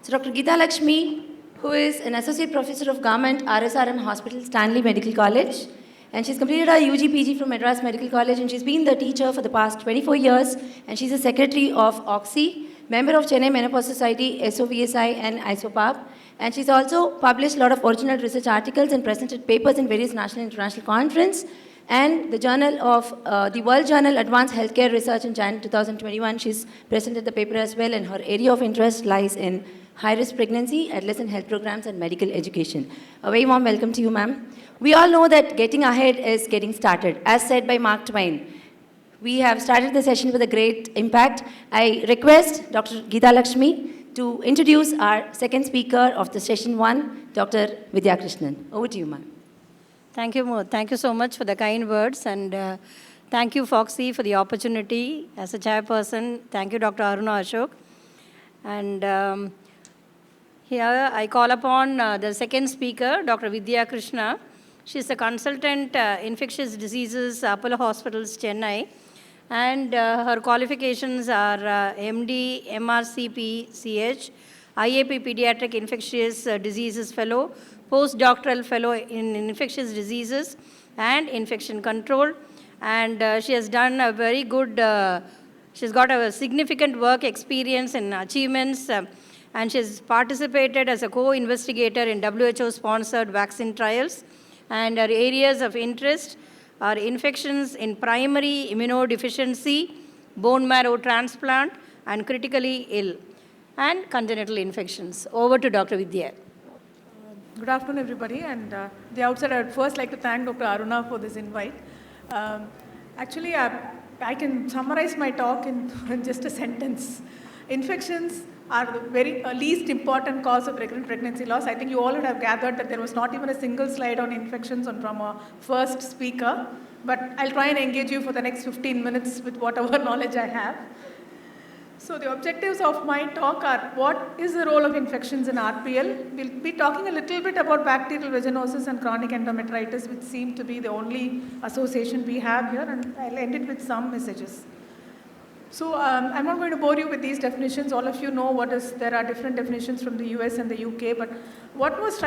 So Dr. Geetha Lakshmi, who is an Associate Professor of Government RSRM Hospital, Stanley Medical College, and she's completed her UG PG from Madras Medical College, and she's been the teacher for the past 24 years, and she's the Secretary of FOGCE, member of Chennai Menopause Society, SOVSI, and ISOPAP. And she's also published a lot of original research articles and presented papers in various national and international conferences. And the journal of the World Journal Advanced Healthcare Research in January 2021, she's presented the paper as well, and her area of interest lies in high-risk pregnancy, adolescent health programs, and medical education. A very warm welcome to you, ma'am. We all know that getting ahead is getting started, as said by Mark Twain. We have started the session with a great impact. I request Dr. Geetha Lakshmi to introduce our second speaker of the session 1, Dr. Vidhya Krishna. Over to you, ma'am. Thank you, Mo. Thank you so much for the kind words, and thank you, FOGCE, for the opportunity. As a chairperson, thank you, Dr. Aruna Ashok. And here I call upon the second speaker, Dr. Vidhya Krishna. She is a consultant infectious diseases, Apollo Hospitals Chennai, and her qualifications are MD, MRCP, CH, IAP Pediatric Infectious Diseases Fellow, Postdoctoral Fellow in Infectious Diseases and Infection Control. And she has done a very good, she's got a significant work experience and achievements, and she's participated as a co-investigator in WHO-sponsored vaccine trials. And her areas of interest are infections in primary immunodeficiency, bone marrow transplant, and critically ill, and congenital infections. Over to Dr. Vidhya. Good afternoon, everybody. And at the outset, I would first like to thank Dr. Aruna for this invite. Actually, I can summarize my talk in just a sentence. Infections are the very least important cause of recurrent pregnancy loss. I think you all would have gathered that there was not even a single slide on infections from our first speaker. But I'll try and engage you for the next 15 minutes with whatever knowledge I have. So the objectives of my talk are: what is the role of infections in RPL? We'll be talking a little bit about bacterial vaginosis and chronic endometritis, which seem to be the only association we have here, and I'll end it with some messages. So I'm not going to bore you with these definitions. All of you know there are different definitions from the US and the UK, but what was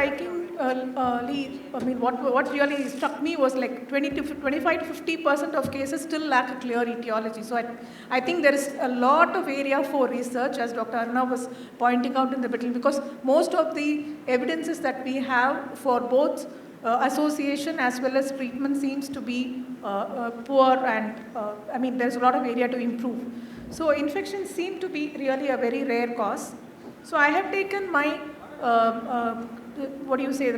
what really struck me was like 25 to 50% of cases still lack a clear etiology. So I think there is a lot of area for research, as Dr. Aruna was pointing out in the beginning, because most of the evidences that we have for both association as well as treatment seems to be poor, and there's a lot of area to improve. So infections seem to be really a very rare cause. So I have taken my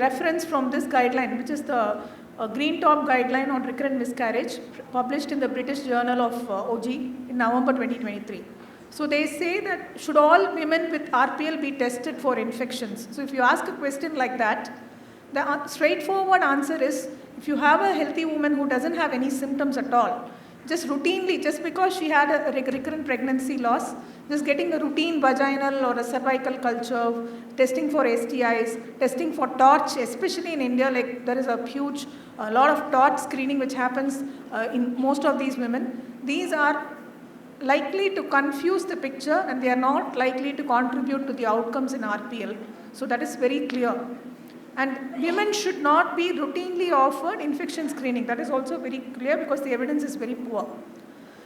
reference from this guideline, which is the Green Top Guideline on Recurrent Miscarriage, published in the British Journal of OG in November 2023. So they say that should all women with RPL be tested for infections? So if you ask a question like that, the straightforward answer is, if you have a healthy woman who doesn't have any symptoms at all, just routinely, just because she had a recurrent pregnancy loss, just getting a routine vaginal or a cervical culture, testing for STIs, testing for TORCH, especially in India, like there is a lot of TORCH screening which happens in most of these women. These are likely to confuse the picture, and they are not likely to contribute to the outcomes in RPL. So that is very clear. And women should not be routinely offered infection screening. That is also very clear because the evidence is very poor.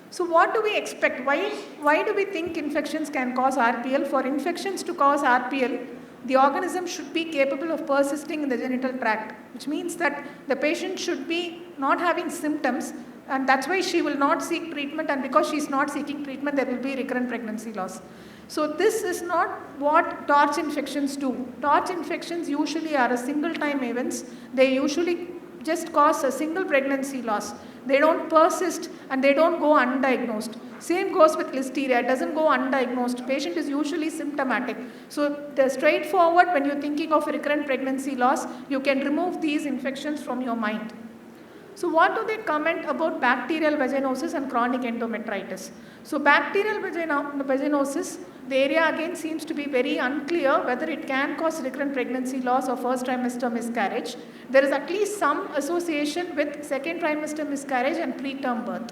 So what do we expect? Why do we think infections can cause RPL? For infections to cause RPL, the organism should be capable of persisting in the genital tract, which means that the patient should be not having symptoms, and that's why she will not seek treatment, and because she is not seeking treatment, there will be recurrent pregnancy loss. So this is not what TORCH infections do. TORCH infections usually are a single-time events. They usually just cause a single pregnancy loss. They don't persist and they don't go undiagnosed. Same goes with listeria. It doesn't go undiagnosed. Patient is usually symptomatic. So the straightforward, when you're thinking of recurrent pregnancy loss, you can remove these infections from your mind. So what do they comment about bacterial vaginosis and chronic endometritis? So bacterial vaginosis, the area again seems to be very unclear whether it can cause recurrent pregnancy loss or first trimester miscarriage. There is at least some association with second trimester miscarriage and preterm birth.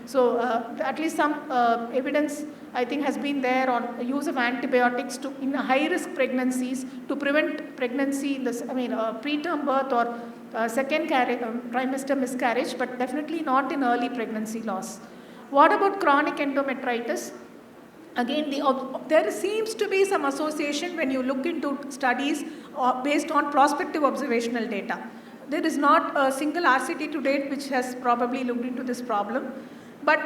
So at least some evidence I think has been there on use of antibiotics in high-risk pregnancies to prevent pregnancy in the, preterm birth or second trimester miscarriage, but definitely not in early pregnancy loss. What about chronic endometritis? Again, there seems to be some association when you look into studies based on prospective observational data. There is not a single RCT to date which has probably looked into this problem, but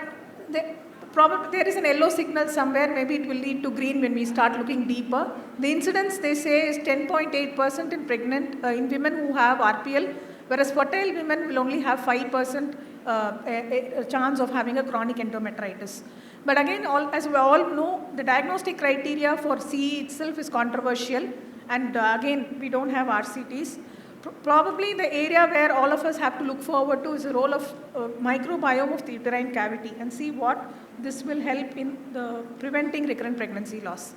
there is an yellow signal somewhere. Maybe it will lead to green when we start looking deeper. The incidence, they say, is 10.8% in women who have RPL, whereas fertile women will only have 5% a chance of having a chronic endometritis. But again, as we all know, the diagnostic criteria for CE itself is controversial, and again, we don't have RCTs. Probably the area where all of us have to look forward to is the role of microbiome of the uterine cavity, and see what this will help in preventing recurrent pregnancy loss.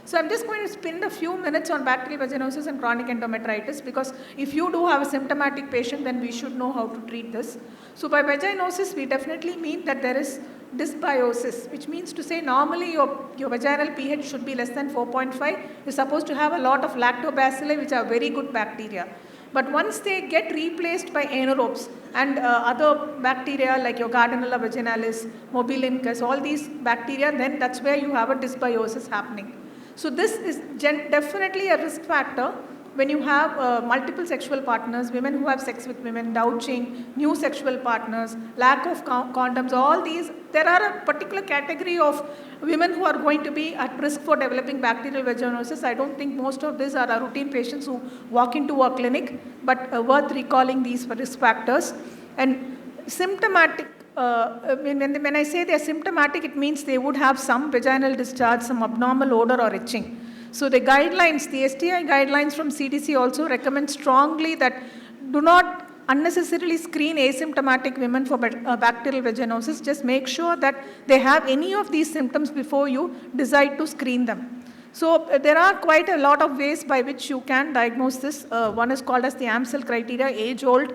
So I'm just going to spend a few minutes on bacterial vaginosis and chronic endometritis, because if you do have a symptomatic patient, then we should know how to treat this. So by vaginosis, we definitely mean that there is dysbiosis, which means to say normally your vaginal pH should be less than 4.5. You're supposed to have a lot of lactobacilli, which are very good bacteria. But once they get replaced by anaerobes and other bacteria like your Gardnerella vaginalis, Mobilinus, all these bacteria, then that's where you have a dysbiosis happening. So this is definitely a risk factor when you have multiple sexual partners, women who have sex with women, douching, new sexual partners, lack of condoms, all these. There are a particular category of women who are going to be at risk for developing bacterial vaginosis. I don't think most of these are routine patients who walk into a clinic, but worth recalling these risk factors. And symptomatic, when I say they are symptomatic, it means they would have some vaginal discharge, some abnormal odor or itching. So the guidelines, the STI guidelines from CDC also recommend strongly that do not unnecessarily screen asymptomatic women for bacterial vaginosis. Just make sure that they have any of these symptoms before you decide to screen them. So there are quite a lot of ways by which you can diagnose this. One is called as the Amsel criteria, age-old,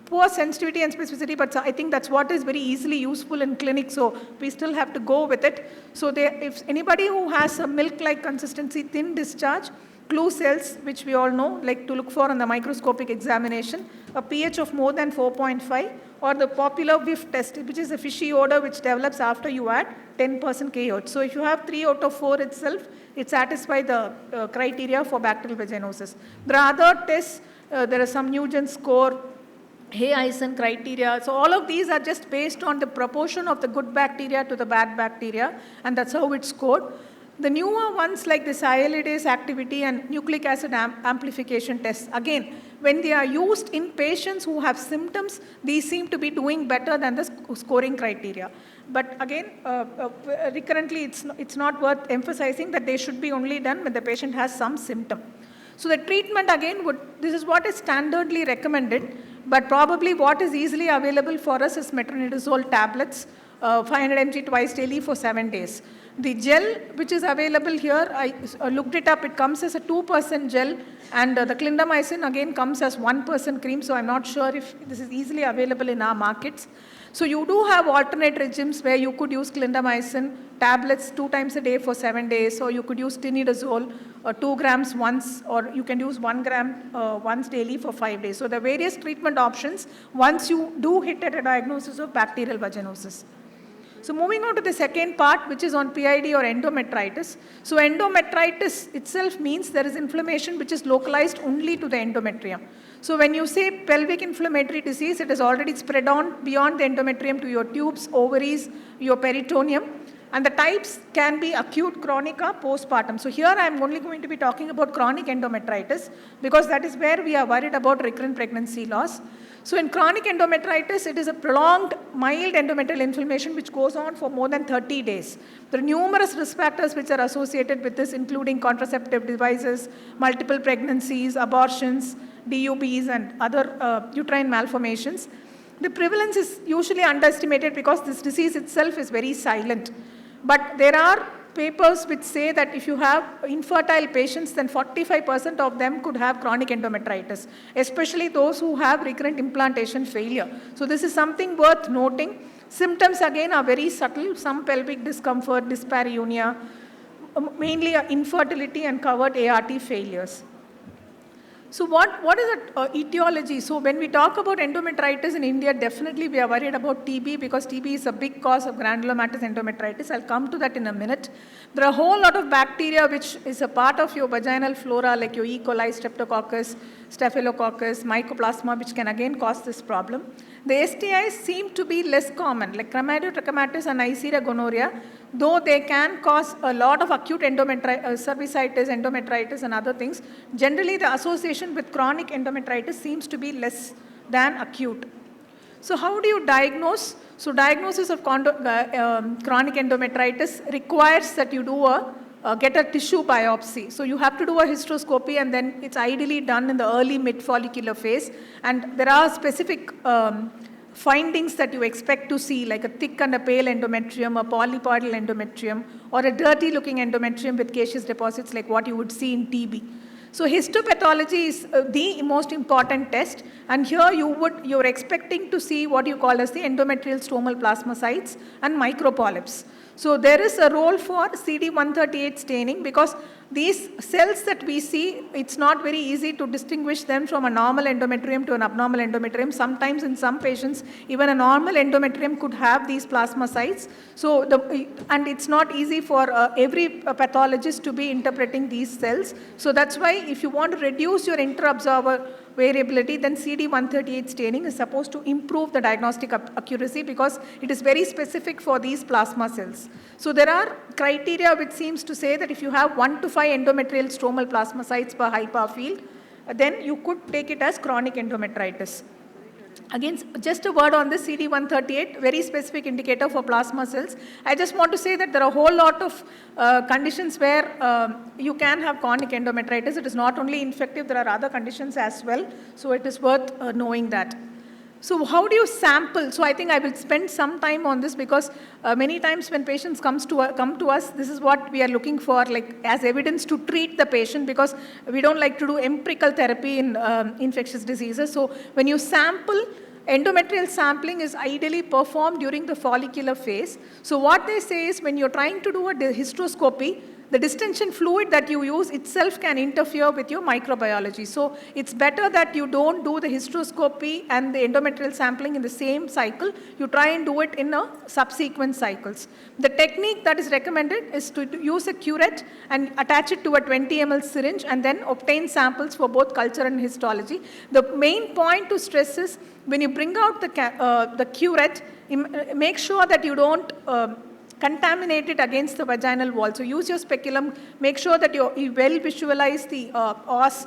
poor sensitivity and specificity, but I think that's what is very easily useful in clinic, so we still have to go with it. So if anybody who has a milk-like consistency, thin discharge, clue cells, which we all know, like to look for on the microscopic examination, a pH of more than 4.5, or the popular whiff test, which is a fishy odor which develops after you add 10% KH. So if you have 3 out of 4 itself, it satisfies the criteria for bacterial vaginosis. There are other tests, there are some Nugent score, Hay-Eisen criteria. So all of these are just based on the proportion of the good bacteria to the bad bacteria, and that's how it's scored. The newer ones like this iolidase activity and nucleic acid amplification tests, again, when they are used in patients who have symptoms, these seem to be doing better than the scoring criteria. But again, recurrently, it's not worth emphasizing that they should be only done when the patient has some symptom. So the treatment again this is what is standardly recommended, but probably what is easily available for us is metronidazole tablets, 500 mg twice daily for 7 days. The gel which is available here, I looked it up, it comes as a 2% gel, and the clindamycin again comes as 1% cream, so I'm not sure if this is easily available in our markets. So you do have alternate regimes where you could use clindamycin tablets 2 times a day for 7 days, or you could use tinidazole 2 grams once, or you can use 1 gram once daily for 5 days. So the various treatment options once you do hit at a diagnosis of bacterial vaginosis. So moving on to the second part, which is on PID or endometritis. So endometritis itself means there is inflammation which is localized only to the endometrium. So when you say pelvic inflammatory disease, it is already spread on beyond the endometrium to your tubes, ovaries, your peritoneum. And the types can be acute, chronic, or postpartum. So here I am only going to be talking about chronic endometritis because that is where we are worried about recurrent pregnancy loss. So in chronic endometritis, it is a prolonged mild endometrial inflammation which goes on for more than 30 days. There are numerous risk factors which are associated with this, including contraceptive devices, multiple pregnancies, abortions, DUBs, and other uterine malformations. The prevalence is usually underestimated because this disease itself is very silent. But there are papers which say that if you have infertile patients, then 45% of them could have chronic endometritis, especially those who have recurrent implantation failure. So this is something worth noting. Symptoms again are very subtle, some pelvic discomfort, dyspareunia, mainly infertility and covered ART failures. So what is the etiology? So when we talk about endometritis in India, definitely we are worried about TB because TB is a big cause of granulomatous endometritis. I'll come to that in a minute. There are a whole lot of bacteria which is a part of your vaginal flora like your E. coli, streptococcus, staphylococcus, mycoplasma, which can again cause this problem. The STIs seem to be less common like chlamydia and Neisseria gonorrhea, though they can cause a lot of acute cervicitis, endometritis and other things. Generally the association with chronic endometritis seems to be less than acute. So how do you diagnose? So diagnosis of chronic endometritis requires that you do get a tissue biopsy. So you have to do a hysteroscopy and then it's ideally done in the early mid-follicular phase. And there are specific findings that you expect to see like a thick and a pale endometrium, a polypoidal endometrium, or a dirty looking endometrium with caseous deposits like what you would see in TB. So histopathology is the most important test, and here you're expecting to see what you call as the endometrial stromal plasmacytes and micropolyps. So there is a role for CD138 staining because these cells that we see, it's not very easy to distinguish them from a normal endometrium to an abnormal endometrium. Sometimes in some patients, even a normal endometrium could have these plasmacytes. So and it's not easy for every pathologist to be interpreting these cells. So that's why if you want to reduce your inter-observer variability, then CD138 staining is supposed to improve the diagnostic accuracy because it is very specific for these plasma cells. So there are criteria which seems to say that if you have 1 to 5 endometrial stromal plasmacytes per high power field, then you could take it as chronic endometritis. Again, just a word on this CD138, very specific indicator for plasma cells. I just want to say that there are a whole lot of conditions where you can have chronic endometritis. It is not only infective, there are other conditions as well. So it is worth knowing that. So how do you sample? So I think I will spend some time on this because many times when patients come to us, this is what we are looking for, like as evidence to treat the patient because we don't like to do empirical therapy in infectious diseases. So when you sample, endometrial sampling is ideally performed during the follicular phase. So what they say is when you're trying to do a hysteroscopy, the distension fluid that you use itself can interfere with your microbiology. So it's better that you don't do the hysteroscopy and the endometrial sampling in the same cycle. You try and do it in subsequent cycles. The technique that is recommended is to use a curette and attach it to a 20 ml syringe and then obtain samples for both culture and histology. The main point to stress is when you bring out the curette, make sure that you don't contaminate it against the vaginal wall. So use your speculum, make sure that you well visualize the os,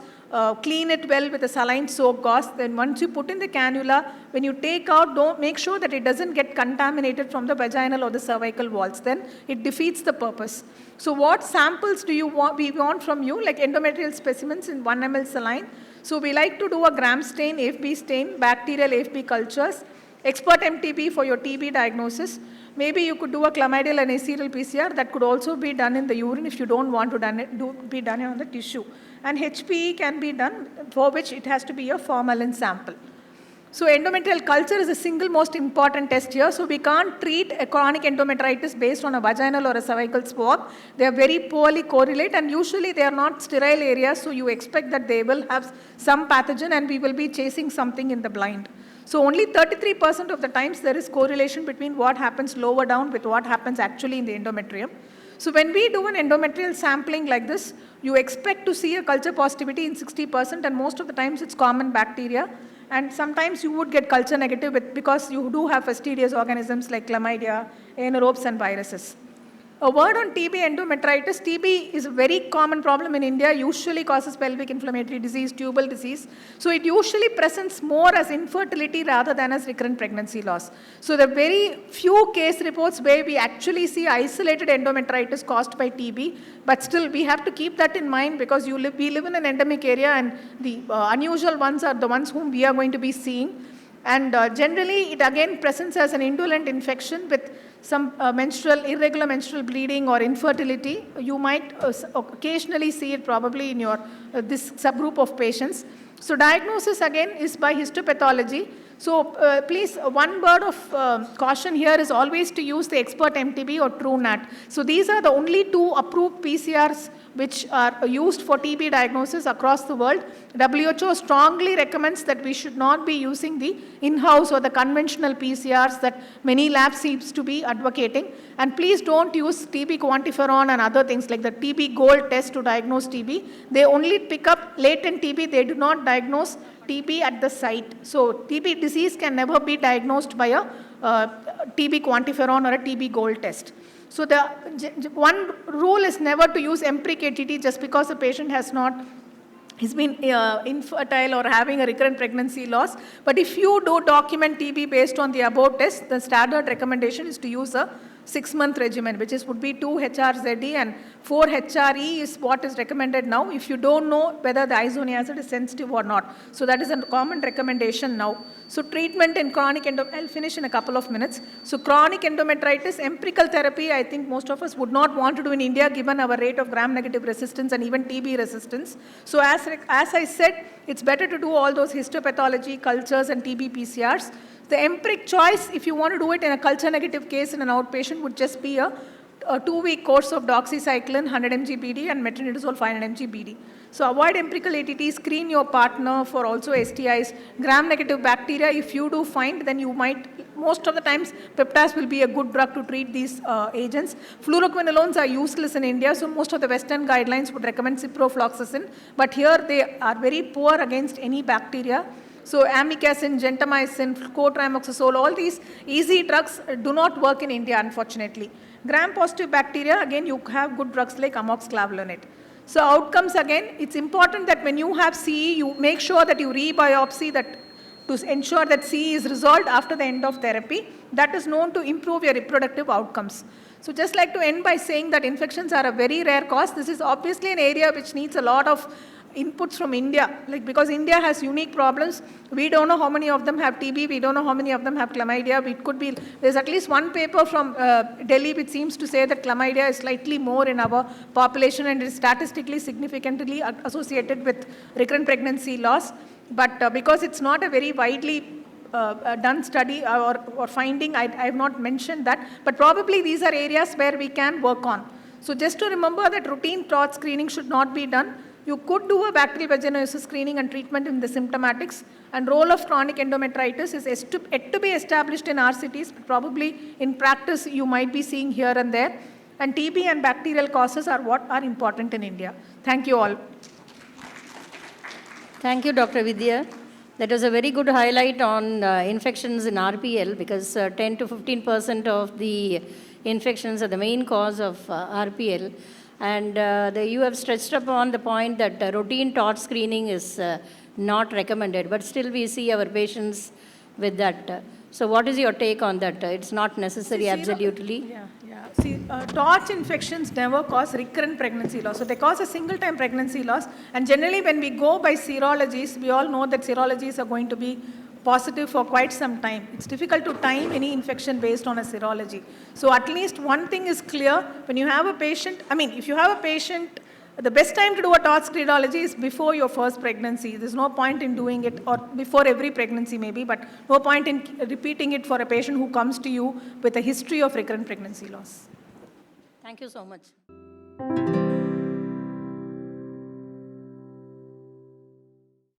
clean it well with a saline soap gauze. Then once you put in the cannula, when you take out, don't make sure that it doesn't get contaminated from the vaginal or the cervical walls. Then it defeats the purpose. So what samples do we want from you? Like endometrial specimens in 1 ml saline. So we like to do a gram stain, AFB stain, bacterial AFB cultures, expert MTB for your TB diagnosis. Maybe you could do a chlamydial and serial PCR that could also be done in the urine if you don't want to be done on the tissue. And HPE can be done, for which it has to be a formalin sample. So endometrial culture is the single most important test here. So we can't treat a chronic endometritis based on a vaginal or a cervical swab. They are very poorly correlate and usually they are not sterile areas. So you expect that they will have some pathogen and we will be chasing something in the blind. So only 33% of the times there is correlation between what happens lower down with what happens actually in the endometrium. So when we do an endometrial sampling like this, you expect to see a culture positivity in 60% and most of the times it's common bacteria. And sometimes you would get culture negative because you do have fastidious organisms like chlamydia, anaerobes and viruses. A word on TB endometritis. TB is a very common problem in India, usually causes pelvic inflammatory disease, tubal disease. So it usually presents more as infertility rather than as recurrent pregnancy loss. So the very few case reports where we actually see isolated endometritis caused by TB, but still we have to keep that in mind because we live in an endemic area and the unusual ones are the ones whom we are going to be seeing. And generally, it again presents as an indolent infection with some irregular menstrual bleeding or infertility. You might occasionally see it probably in your this subgroup of patients. So diagnosis again is by histopathology. So please, one word of caution here is always to use the expert MTB or TrueNAT. So these are the only 2 approved PCRs which are used for TB diagnosis across the world. WHO strongly recommends that we should not be using the in-house or the conventional PCRs that many labs seems to be advocating. And please don't use TB quantiferon and other things like the TB Gold test to diagnose TB. They only pick up latent TB. They do not diagnose TB at the site. So TB disease can never be diagnosed by a TB quantiferon or a TB Gold test. So the one rule is never to use empiric ATT just because the patient has not, he's been infertile or having a recurrent pregnancy loss. But if you do document TB based on the above test, the standard recommendation is to use a 6-month regimen, which would be 2 HRZE and 4 HRE is what is recommended now if you don't know whether the isoniazid is sensitive or not. So that is a common recommendation now. So treatment in chronic I'll finish in a couple of minutes. So chronic endometritis, empirical therapy, I think most of us would not want to do in India given our rate of gram-negative resistance and even TB resistance. So as I said, it's better to do all those histopathology, cultures and TB PCRs. The empiric choice, if you want to do it in a culture-negative case in an outpatient, would just be a 2-week course of doxycycline, 100 mg BD, and metronidazole, 500 mg BD. So avoid empirical ATT, screen your partner for also STIs. Gram-negative bacteria, if you do find, then you might, most of the times, peptides will be a good drug to treat these agents. Fluoroquinolones are useless in India, so most of the Western guidelines would recommend ciprofloxacin, but here they are very poor against any bacteria. So amikacin, gentamicin, cotrimoxazole, all these easy drugs do not work in India, unfortunately. Gram-positive bacteria, again, you have good drugs like amoxiclavulanate. So outcomes, again, it's important that when you have CE, you make sure that you rebiopsy that to ensure that CE is resolved after the end of therapy. That is known to improve your reproductive outcomes. So just like to end by saying that infections are a very rare cause. This is obviously an area which needs a lot of inputs from India, like because India has unique problems. We don't know how many of them have TB, we don't know how many of them have chlamydia. It could be, there's at least one paper from Delhi which seems to say that chlamydia is slightly more in our population and is statistically significantly associated with recurrent pregnancy loss. But because it's not a very widely done study or finding, I have not mentioned that, but probably these are areas where we can work on. So just to remember that routine TOT screening should not be done. You could do a bacterial vaginosis screening and treatment in the symptomatics, and role of chronic endometritis is yet to be established in RCTs, but probably in practice you might be seeing here and there. And TB and bacterial causes are what are important in India. Thank you all. Thank you, Dr. Vidhya. That was a very good highlight on infections in RPL because 10 to 15% of the infections are the main cause of RPL. And you have stretched upon the point that routine TOT screening is not recommended, but still we see our patients with that. So what is your take on that? It's not necessary, absolutely. Yeah. See, TORCH infections never cause recurrent pregnancy loss. So they cause a single-time pregnancy loss. And generally when we go by serologies, we all know that serologies are going to be positive for quite some time. It's difficult to time any infection based on a serology. So at least one thing is clear, when you have a patient, if you have a patient, the best time to do a TOT serology is before your first pregnancy. There's no point in doing it, or before every pregnancy maybe, but no point in repeating it for a patient who comes to you with a history of recurrent pregnancy loss. Thank you so much.